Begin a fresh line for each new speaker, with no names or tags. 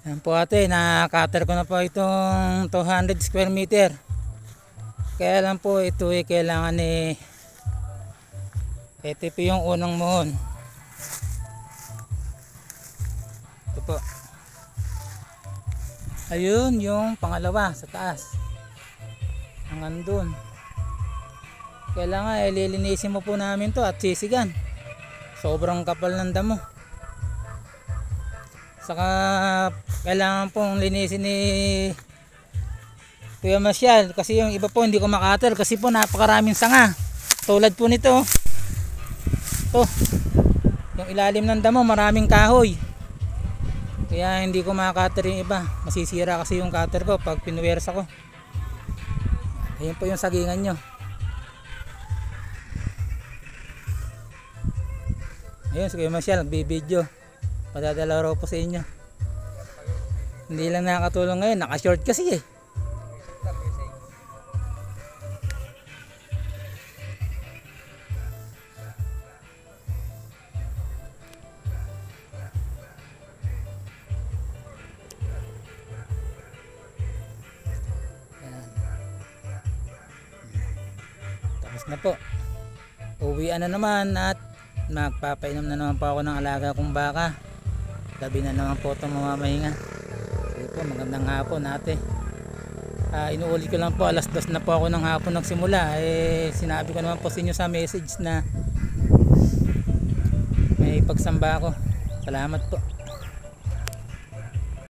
Yan po ate, na-cutter ko na po itong 200 square meter. Kaya lang po ito kailangan ito po yung unang mohon. Ito po. Ayun yung pangalawa sa taas. Hanggang dun. Kailangan lilinisin mo po namin to at sisigan. Sobrang kapal ng damo. Saka kailangan pong linisin ni Kuya Masyal kasi yung iba po hindi ko makater kasi po napakaraming sanga. Tulad po nito. To. Yung ilalim ng damo maraming kahoy. Kaya hindi ko makater yung iba. Masisira kasi yung cutter ko pag pinuwersa ko. Ayun po yung sagingan nyo. Ayun si Kuya Masyal nagbibideo. Padadala raw po sa inyo. Hindi lang nakakatulong ngayon, naka-short kasi Ayan. Tapos na po. Uwian na naman at magpapainom na naman po ako ng alaga kong baka. Gabi na naman po itong mamamahinga. Sige po, magandang hapon ate. Inuulit ko lang po, alas 2 na po ako ng hapon nagsimula. Sinabi ko naman po sa inyo sa message na may pagsamba ako. Salamat po.